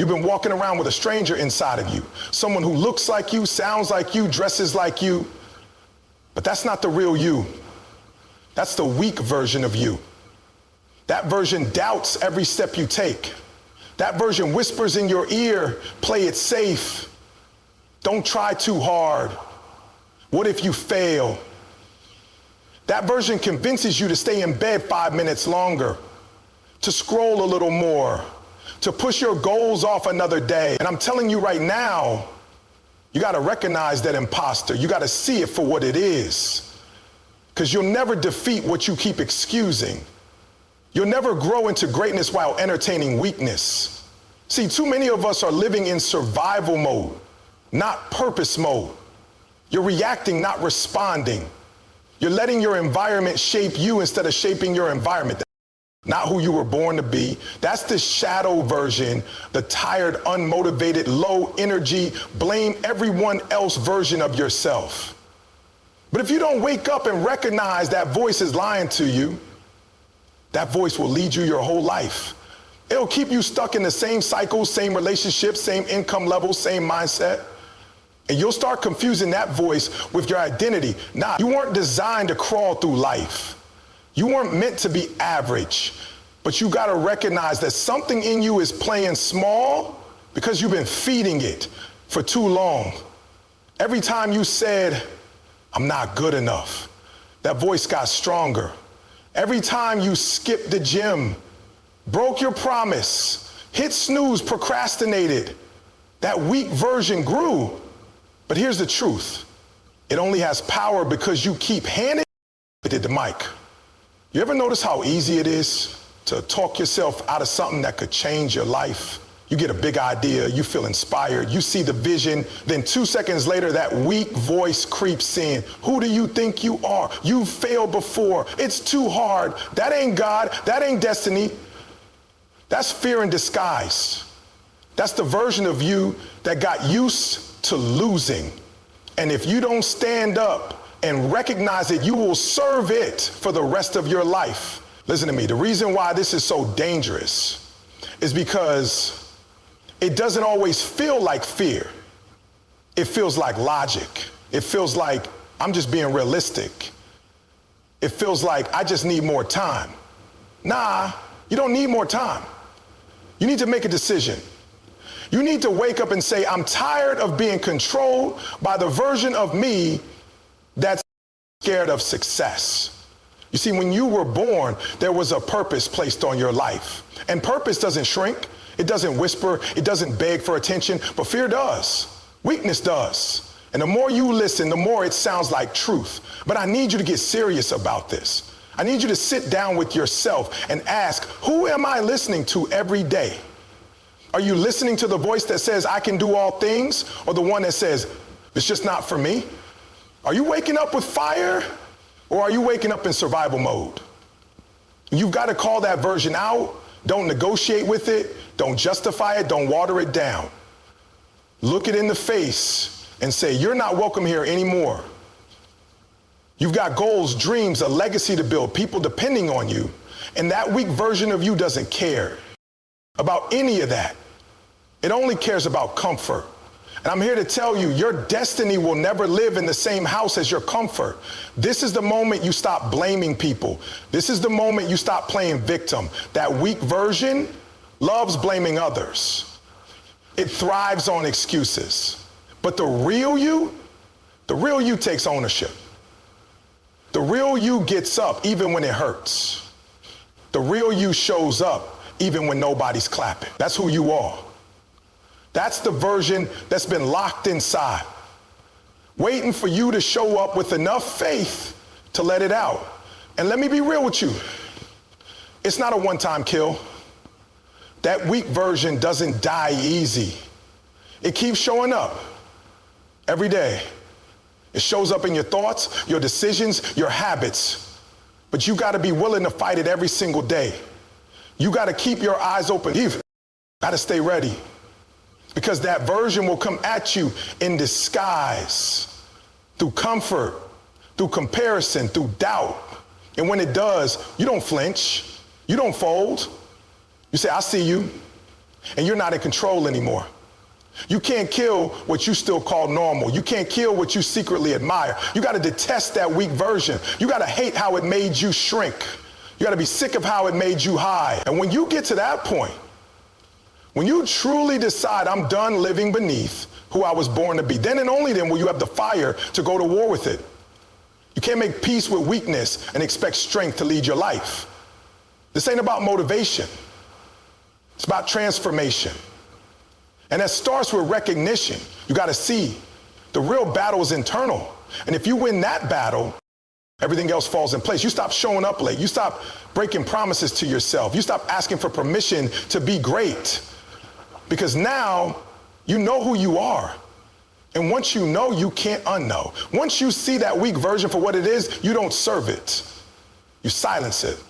You've been walking around with a stranger inside of you, someone who looks like you, sounds like you, dresses like you, but that's not the real you. That's the weak version of you. That version doubts every step you take. That version whispers in your ear, play it safe. Don't try too hard. What if you fail? That version convinces you to stay in bed 5 minutes longer, to scroll a little more, to push your goals off another day. And I'm telling you right now, you got to recognize that imposter. You got to see it for what it is, because you'll never defeat what you keep excusing. You'll never grow into greatness while entertaining weakness. See, too many of us are living in survival mode, not purpose mode. You're reacting, not responding. You're letting your environment shape you instead of shaping your environment. Not who you were born to be. That's the shadow version, the tired, unmotivated, low energy, blame everyone else version of yourself. But if you don't wake up and recognize that voice is lying to you, that voice will lead you your whole life. It'll keep you stuck in the same cycles, same relationships, same income levels, same mindset. And you'll start confusing that voice with your identity. Nah, you weren't designed to crawl through life. You weren't meant to be average. But you got to recognize that something in you is playing small because you've been feeding it for too long. Every time you said, I'm not good enough, that voice got stronger. Every time you skipped the gym, broke your promise, hit snooze, procrastinated, that weak version grew. But here's the truth. It only has power because you keep handing it the mic. You ever notice how easy it is to talk yourself out of something that could change your life? You get a big idea, you feel inspired, you see the vision, then 2 seconds later, that weak voice creeps in. Who do you think you are? You failed before. It's too hard. That ain't God. That ain't destiny. That's fear in disguise. That's the version of you that got used to losing. And if you don't stand up and recognize it, you will serve it for the rest of your life. Listen to me. The reason why this is so dangerous is because it doesn't always feel like fear. It feels like logic. It feels like I'm just being realistic. It feels like I just need more time. Nah, you don't need more time. You need to make a decision. You need to wake up and say, I'm tired of being controlled by the version of me that's scared of success. You see, when you were born, there was a purpose placed on your life. And purpose doesn't shrink. It doesn't whisper. It doesn't beg for attention. But fear does. Weakness does. And the more you listen, the more it sounds like truth. But I need you to get serious about this. I need you to sit down with yourself and ask, who am I listening to every day? Are you listening to the voice that says, I can do all things, or the one that says, it's just not for me? Are you waking up with fire, or are you waking up in survival mode? You've got to call that version out. Don't negotiate with it. Don't justify it. Don't water it down. Look it in the face and say, you're not welcome here anymore. You've got goals, dreams, a legacy to build, people depending on you. And that weak version of you doesn't care about any of that. It only cares about comfort. And I'm here to tell you, your destiny will never live in the same house as your comfort. This is the moment you stop blaming people. This is the moment you stop playing victim. That weak version loves blaming others. It thrives on excuses. But the real you takes ownership. The real you gets up even when it hurts. The real you shows up even when nobody's clapping. That's who you are. That's the version that's been locked inside, waiting for you to show up with enough faith to let it out. And let me be real with you. It's not a one-time kill. That weak version doesn't die easy. It keeps showing up every day. It shows up in your thoughts, your decisions, your habits. But you got to be willing to fight it every single day. You got to keep your eyes open. You got to stay ready. Because that version will come at you in disguise, through comfort, through comparison, through doubt. And when it does, you don't flinch. You don't fold. You say, I see you. and you're not in control anymore. You can't kill what you still call normal. You can't kill what you secretly admire. You got to detest that weak version. You got to hate how it made you shrink. You got to be sick of how it made you high. And when you get to that point, when you truly decide I'm done living beneath who I was born to be, then and only then will you have the fire to go to war with it. You can't make peace with weakness and expect strength to lead your life. This ain't about motivation. It's about transformation. And that starts with recognition. You got to see the real battle is internal. And if you win that battle, everything else falls in place. You stop showing up late. You stop breaking promises to yourself. You stop asking for permission to be great. Because now you know who you are. And once you know, you can't unknow. Once you see that weak version for what it is, you don't serve it. You silence it.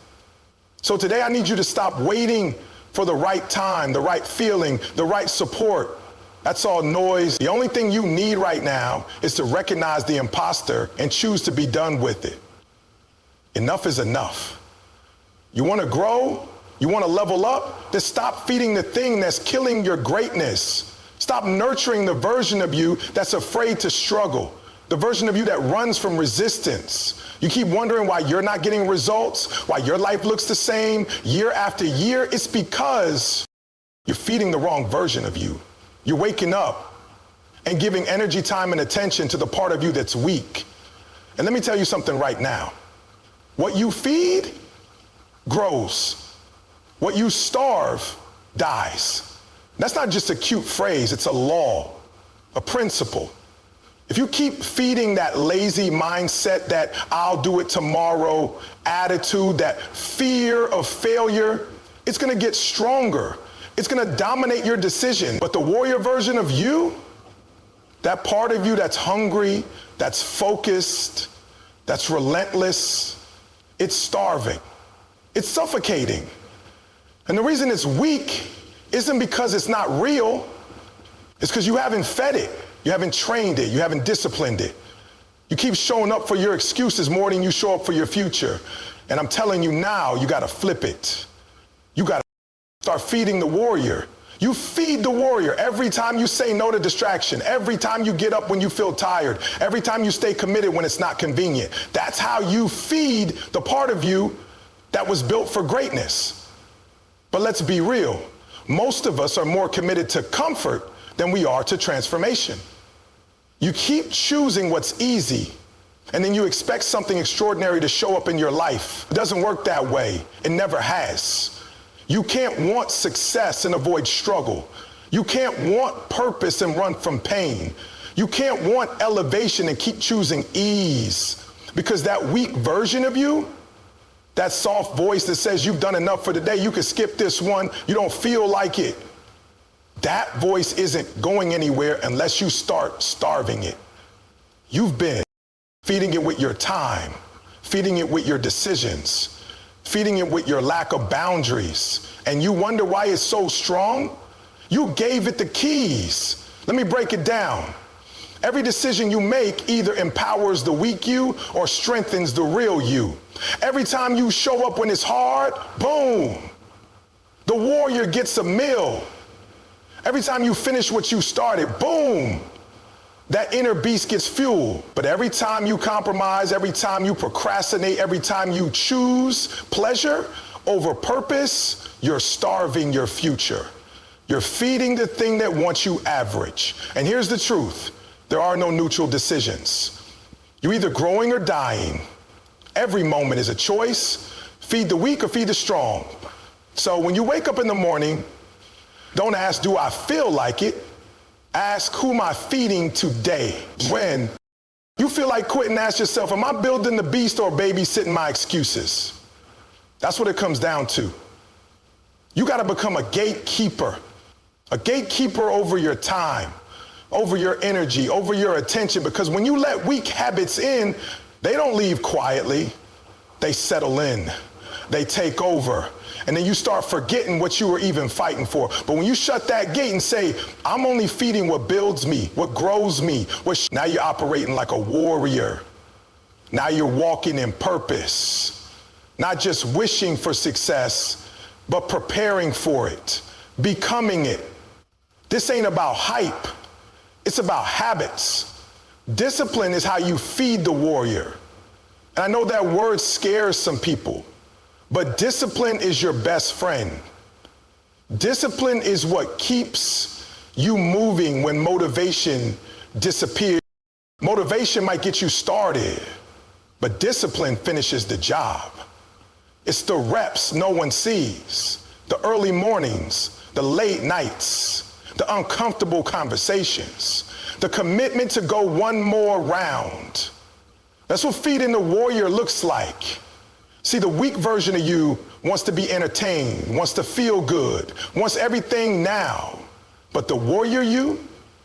So today I need you to stop waiting for the right time, the right feeling, the right support. That's all noise. The only thing you need right now is to recognize the imposter and choose to be done with it. Enough is enough. You want to grow? You want to level up? Then stop feeding the thing that's killing your greatness. Stop nurturing the version of you that's afraid to struggle, the version of you that runs from resistance. You keep wondering why you're not getting results, why your life looks the same year after year. It's because you're feeding the wrong version of you. You're waking up and giving energy, time, and attention to the part of you that's weak. And let me tell you something right now. What you feed grows. What you starve dies. That's not just a cute phrase, it's a law, a principle. If you keep feeding that lazy mindset, that I'll do it tomorrow attitude, that fear of failure, it's gonna get stronger. It's gonna dominate your decision. But the warrior version of you, that part of you that's hungry, that's focused, that's relentless, it's starving. It's suffocating. And the reason it's weak isn't because it's not real. It's because you haven't fed it. You haven't trained it. You haven't disciplined it. You keep showing up for your excuses more than you show up for your future. And I'm telling you now, you got to flip it. You got to start feeding the warrior. You feed the warrior every time you say no to distraction, every time you get up when you feel tired, every time you stay committed when it's not convenient. That's how you feed the part of you that was built for greatness. But let's be real. Most of us are more committed to comfort than we are to transformation. You keep choosing what's easy, and then you expect something extraordinary to show up in your life. It doesn't work that way. It never has. You can't want success and avoid struggle. You can't want purpose and run from pain. You can't want elevation and keep choosing ease, because that weak version of you, that soft voice that says you've done enough for today, you can skip this one, you don't feel like it. That voice isn't going anywhere unless you start starving it. You've been feeding it with your time, feeding it with your decisions, feeding it with your lack of boundaries, and you wonder why it's so strong? You gave it the keys. Let me break it down. Every decision you make either empowers the weak you or strengthens the real you. Every time you show up when it's hard, boom, the warrior gets a meal. Every time you finish what you started, boom, that inner beast gets fuel. But every time you compromise, every time you procrastinate, every time you choose pleasure over purpose, you're starving your future. You're feeding the thing that wants you average. And here's the truth. There are no neutral decisions. You're either growing or dying. Every moment is a choice. Feed the weak or feed the strong. So when you wake up in the morning, don't ask, do I feel like it? Ask, who am I feeding today? When you feel like quitting, ask yourself, am I building the beast or babysitting my excuses? That's what it comes down to. You got to become a gatekeeper over your time, over your energy, over your attention, because when you let weak habits in, they don't leave quietly. They settle in. They take over. And then you start forgetting what you were even fighting for. But when you shut that gate and say, I'm only feeding what builds me, what grows me, now you're operating like a warrior. Now you're walking in purpose, not just wishing for success, but preparing for it. becoming it. This ain't about hype. It's about habits. Discipline is how you feed the warrior. And I know that word scares some people, but discipline is your best friend. Discipline is what keeps you moving when motivation disappears. Motivation might get you started, but discipline finishes the job. It's the reps no one sees, the early mornings, the late nights, the uncomfortable conversations, the commitment to go one more round. That's what feeding the warrior looks like. See, the weak version of you wants to be entertained, wants to feel good, wants everything now. But the warrior you,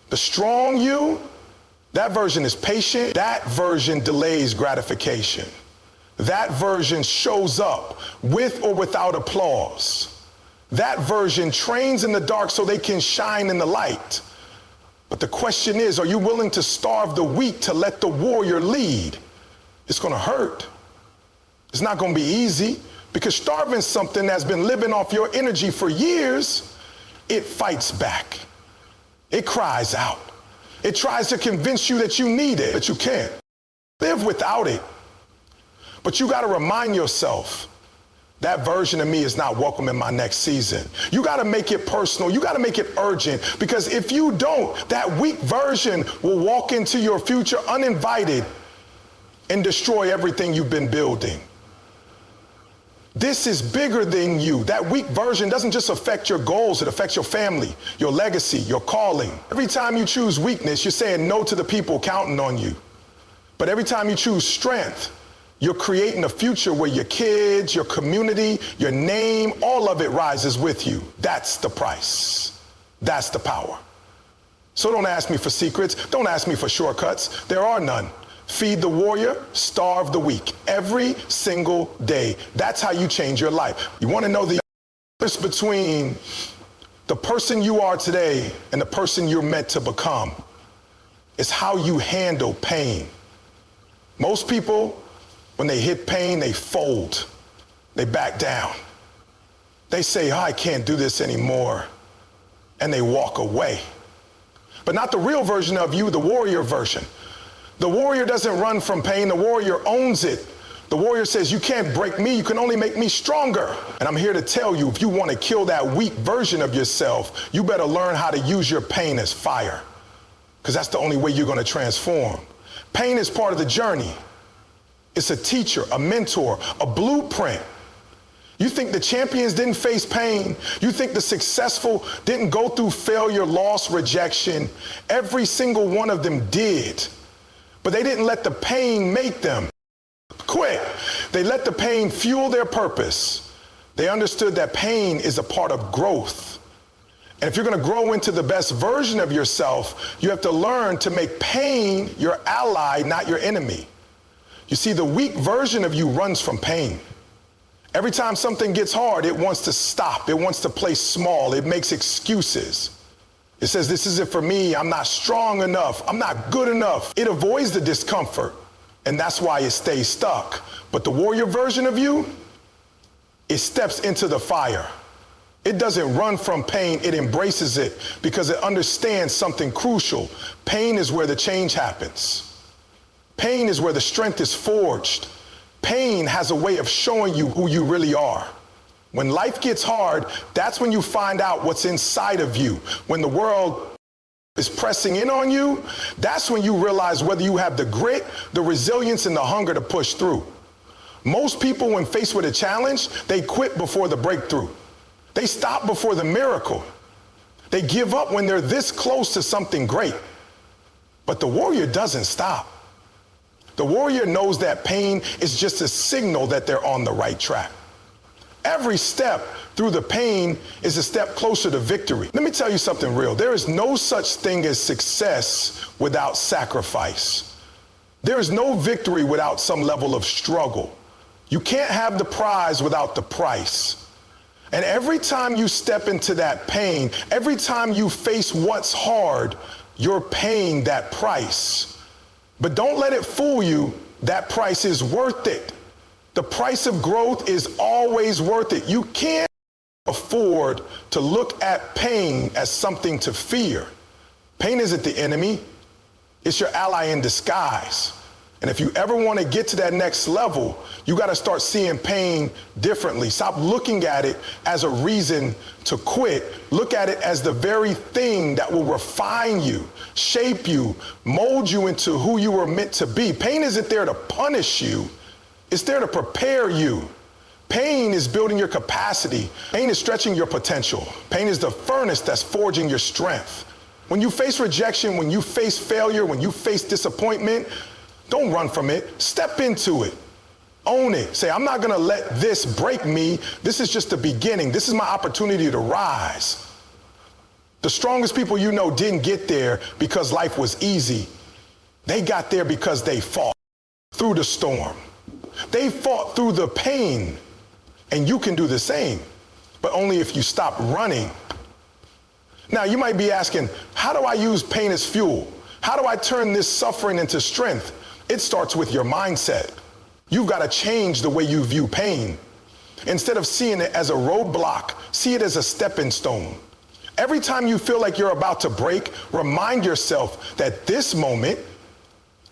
the strong you, that version is patient. That version delays gratification. That version shows up with or without applause. That version trains in the dark so they can shine in the light. But the question is, are you willing to starve the weak to let the warrior lead? It's going to hurt. It's not going to be easy, because starving something that's been living off your energy for years, it fights back. It cries out. It tries to convince you that you need it, but you can't live without it. But you got to remind yourself, that version of me is not welcome in my next season. You got to make it personal. You got to make it urgent, because if you don't, that weak version will walk into your future uninvited and destroy everything you've been building. This is bigger than you. That weak version doesn't just affect your goals, it affects your family, your legacy, your calling. Every time you choose weakness, you're saying no to the people counting on you. But every time you choose strength, you're creating a future where your kids, your community, your name, all of it rises with you. That's the price. That's the power. So don't ask me for secrets. Don't ask me for shortcuts. There are none. Feed the warrior, starve the weak. Every single day. That's how you change your life. You want to know the difference between the person you are today and the person you're meant to become? It's how you handle pain. Most people, when they hit pain, they fold. They back down. They say, oh, I can't do this anymore. And they walk away. But not the real version of you, the warrior version. The warrior doesn't run from pain. The warrior owns it. The warrior says, you can't break me. You can only make me stronger. And I'm here to tell you, if you want to kill that weak version of yourself, you better learn how to use your pain as fire, because that's the only way you're going to transform. Pain is part of the journey. It's a teacher, a mentor, a blueprint. You think the champions didn't face pain? You think the successful didn't go through failure, loss, rejection? Every single one of them did. But they didn't let the pain make them quit. They let the pain fuel their purpose. They understood that pain is a part of growth. And if you're going to grow into the best version of yourself, you have to learn to make pain your ally, not your enemy. You see, the weak version of you runs from pain. Every time something gets hard, it wants to stop. It wants to play small. It makes excuses. It says, this isn't for me. I'm not strong enough. I'm not good enough. It avoids the discomfort, and that's why it stays stuck. But the warrior version of you, it steps into the fire. It doesn't run from pain. It embraces it, because it understands something crucial. Pain is where the change happens. Pain is where the strength is forged. Pain has a way of showing you who you really are. When life gets hard, that's when you find out what's inside of you. When the world is pressing in on you, that's when you realize whether you have the grit, the resilience, and the hunger to push through. Most people, when faced with a challenge, they quit before the breakthrough. They stop before the miracle. They give up when they're this close to something great. But the warrior doesn't stop. The warrior knows that pain is just a signal that they're on the right track. Every step through the pain is a step closer to victory. Let me tell you something real. There is no such thing as success without sacrifice. There is no victory without some level of struggle. You can't have the prize without the price. And every time you step into that pain, every time you face what's hard, you're paying that price. But don't let it fool you. That price is worth it. The price of growth is always worth it. You can't afford to look at pain as something to fear. Pain isn't the enemy, it's your ally in disguise. And if you ever want to get to that next level, you got to start seeing pain differently. Stop looking at it as a reason to quit. Look at it as the very thing that will refine you, shape you, mold you into who you were meant to be. Pain isn't there to punish you, it's there to prepare you. Pain is building your capacity. Pain is stretching your potential. Pain is the furnace that's forging your strength. When you face rejection, when you face failure, when you face disappointment, don't run from it. Step into it. Own it. Say, I'm not going to let this break me. This is just the beginning. This is my opportunity to rise. The strongest people you know didn't get there because life was easy. They got there because they fought through the storm. They fought through the pain. And you can do the same, but only if you stop running. Now, you might be asking, how do I use pain as fuel? How do I turn this suffering into strength? It starts with your mindset. You've got to change the way you view pain. Instead of seeing it as a roadblock, see it as a stepping stone. Every time you feel like you're about to break, remind yourself that this moment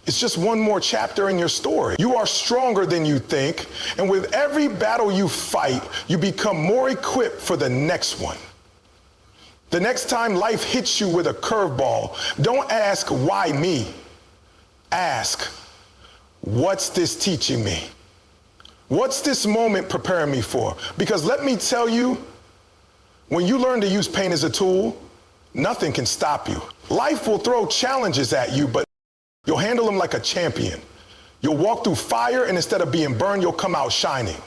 is just one more chapter in your story. You are stronger than you think, and with every battle you fight, you become more equipped for the next one. The next time life hits you with a curveball, don't ask, why me? Ask, what's this teaching me? What's this moment preparing me for? Because let me tell you, when you learn to use pain as a tool, nothing can stop you. Life will throw challenges at you, but you'll handle them like a champion. You'll walk through fire, and instead of being burned, you'll come out shining.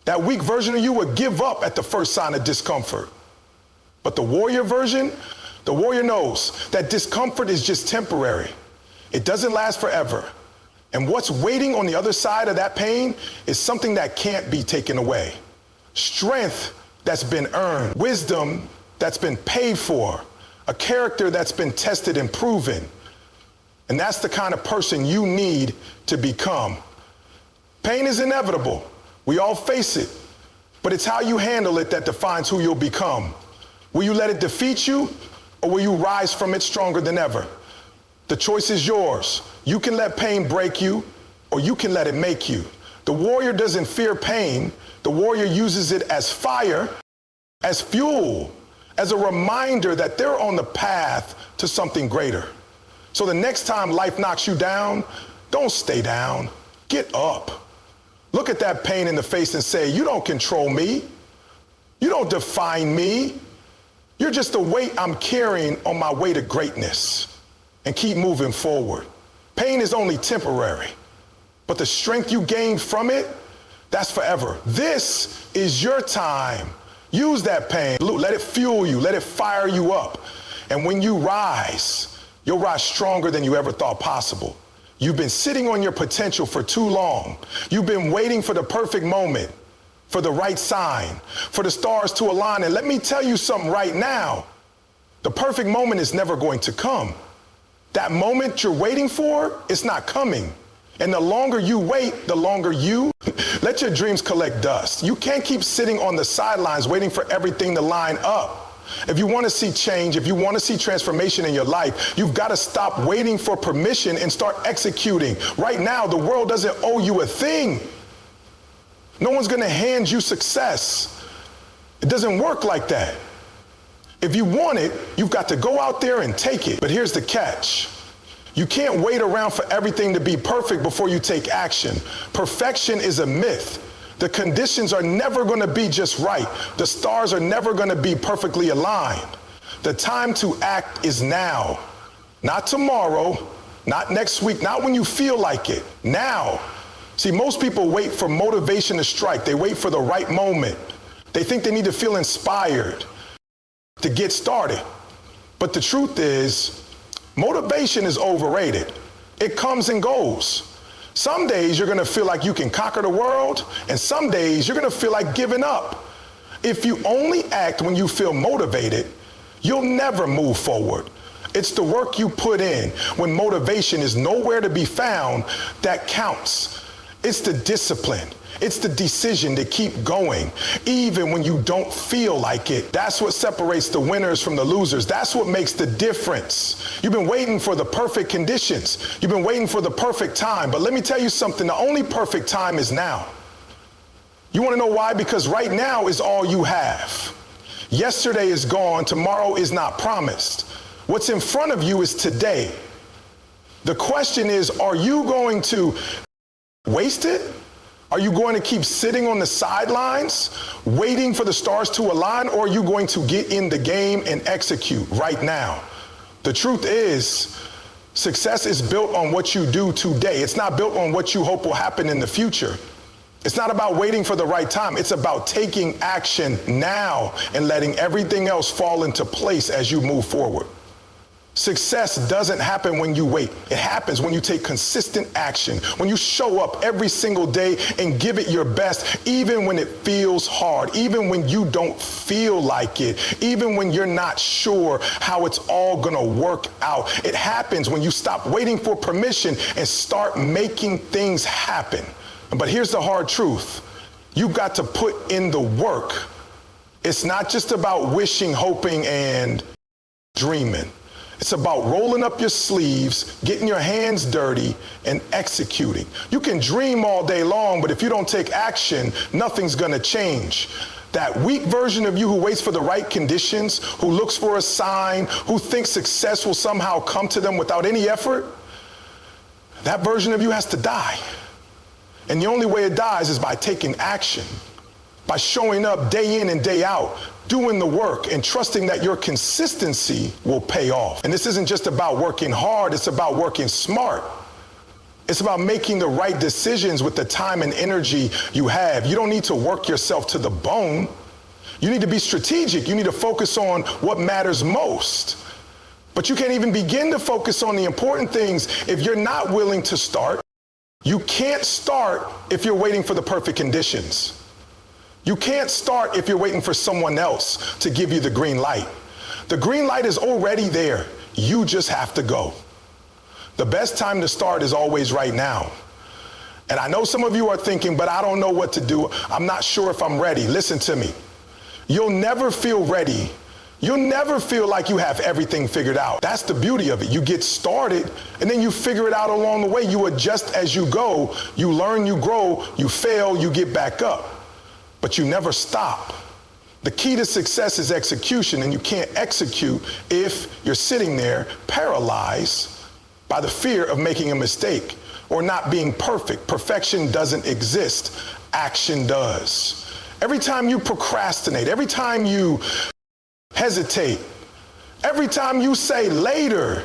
That weak version of you would give up at the first sign of discomfort. But the warrior version, the warrior knows that discomfort is just temporary. It doesn't last forever. And what's waiting on the other side of that pain is something that can't be taken away. Strength that's been earned, wisdom that's been paid for, a character that's been tested and proven. And that's the kind of person you need to become. Pain is inevitable. We all face it. But it's how you handle it that defines who you'll become. Will you let it defeat you, or will you rise from it stronger than ever? The choice is yours. You can let pain break you, or you can let it make you. The warrior doesn't fear pain. The warrior uses it as fire, as fuel, as a reminder that they're on the path to something greater. So the next time life knocks you down, don't stay down. Get up. Look at that pain in the face and say, you don't control me. You don't define me. You're just the weight I'm carrying on my way to greatness. And keep moving forward. Pain is only temporary, but the strength you gain from it, that's forever. This is your time. Use that pain. Let it fuel you. Let it fire you up. And when you rise, you'll rise stronger than you ever thought possible. You've been sitting on your potential for too long. You've been waiting for the perfect moment, for the right sign, for the stars to align. And let me tell you something right now. The perfect moment is never going to come. That moment you're waiting for, it's not coming. And the longer you wait, the longer you let your dreams collect dust. You can't keep sitting on the sidelines waiting for everything to line up. If you want to see change, if you want to see transformation in your life, you've got to stop waiting for permission and start executing. Right now, the world doesn't owe you a thing. No one's going to hand you success. It doesn't work like that. If you want it, you've got to go out there and take it. But here's the catch. You can't wait around for everything to be perfect before you take action. Perfection is a myth. The conditions are never going to be just right. The stars are never going to be perfectly aligned. The time to act is now. Not tomorrow, not next week, not when you feel like it. Now. See, most people wait for motivation to strike. They wait for the right moment. They think they need to feel inspired to get started. But the truth is, motivation is overrated. It comes and goes. Some days you're going to feel like you can conquer the world, and some days you're going to feel like giving up. If you only act when you feel motivated, you'll never move forward. It's the work you put in when motivation is nowhere to be found that counts. It's the discipline. It's the decision to keep going, even when you don't feel like it. That's what separates the winners from the losers. That's what makes the difference. You've been waiting for the perfect conditions. You've been waiting for the perfect time. But let me tell you something, the only perfect time is now. You want to know why? Because right now is all you have. Yesterday is gone. Tomorrow is not promised. What's in front of you is today. The question is, are you going to waste it? Are you going to keep sitting on the sidelines, waiting for the stars to align, or are you going to get in the game and execute right now? The truth is, success is built on what you do today. It's not built on what you hope will happen in the future. It's not about waiting for the right time. It's about taking action now and letting everything else fall into place as you move forward. Success doesn't happen when you wait. It happens when you take consistent action, when you show up every single day and give it your best, even when it feels hard, even when you don't feel like it, even when you're not sure how it's all gonna work out. It happens when you stop waiting for permission and start making things happen. But here's the hard truth. You've got to put in the work. It's not just about wishing, hoping, and dreaming. It's about rolling up your sleeves, getting your hands dirty, and executing. You can dream all day long, but if you don't take action, nothing's gonna change. That weak version of you who waits for the right conditions, who looks for a sign, who thinks success will somehow come to them without any effort, that version of you has to die. And the only way it dies is by taking action, by showing up day in and day out, doing the work and trusting that your consistency will pay off. And this isn't just about working hard, it's about working smart. It's about making the right decisions with the time and energy you have. You don't need to work yourself to the bone. You need to be strategic. You need to focus on what matters most. But you can't even begin to focus on the important things if you're not willing to start. You can't start if you're waiting for the perfect conditions. You can't start if you're waiting for someone else to give you the green light. The green light is already there. You just have to go. The best time to start is always right now. And I know some of you are thinking, but I don't know what to do. I'm not sure if I'm ready. Listen to me. You'll never feel ready. You'll never feel like you have everything figured out. That's the beauty of it. You get started and then you figure it out along the way. You adjust as you go. You learn, you grow, you fail, you get back up. But you never stop. The key to success is execution, and you can't execute if you're sitting there paralyzed by the fear of making a mistake or not being perfect. Perfection doesn't exist. Action does. Every time you procrastinate, every time you hesitate, every time you say later,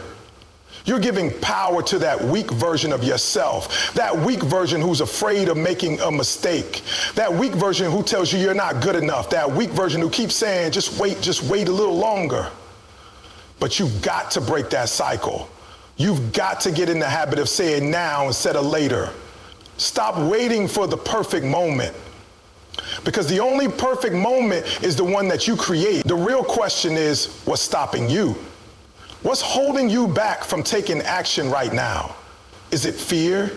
you're giving power to that weak version of yourself, that weak version who's afraid of making a mistake, that weak version who tells you you're not good enough, that weak version who keeps saying, just wait a little longer. But you've got to break that cycle. You've got to get in the habit of saying now instead of later. Stop waiting for the perfect moment, because the only perfect moment is the one that you create. The real question is, what's stopping you? What's holding you back from taking action right now? Is it fear?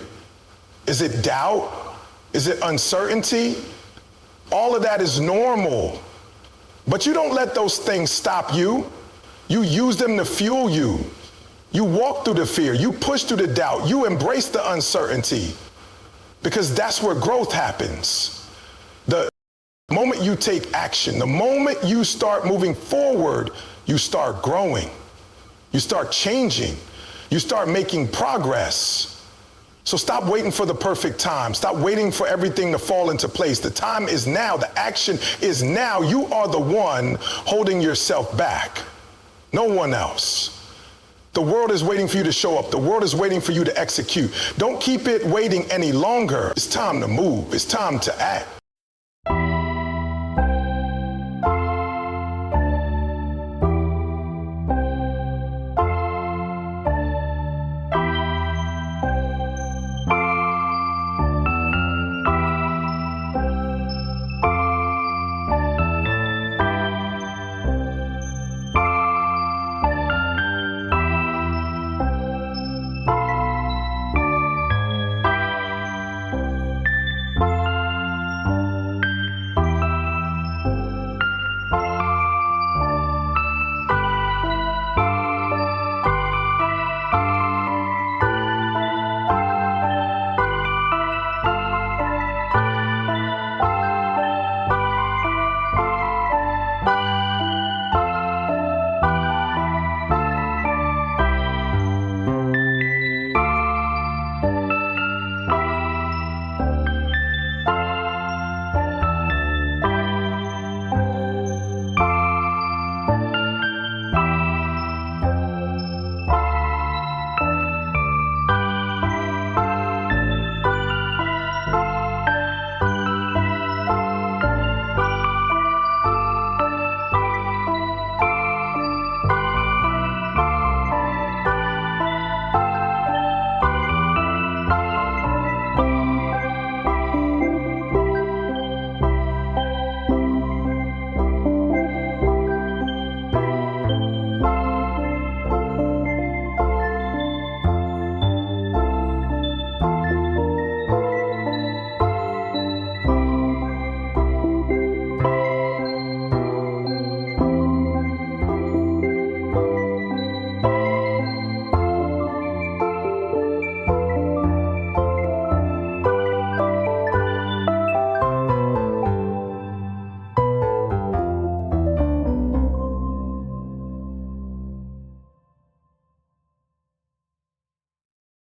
Is it doubt? Is it uncertainty? All of that is normal. But you don't let those things stop you. You use them to fuel you. You walk through the fear. You push through the doubt. You embrace the uncertainty, because that's where growth happens. The moment you take action, the moment you start moving forward, you start growing. You start changing. You start making progress. So stop waiting for the perfect time. Stop waiting for everything to fall into place. The time is now. The action is now. You are the one holding yourself back. No one else. The world is waiting for you to show up. The world is waiting for you to execute. Don't keep it waiting any longer. It's time to move. It's time to act.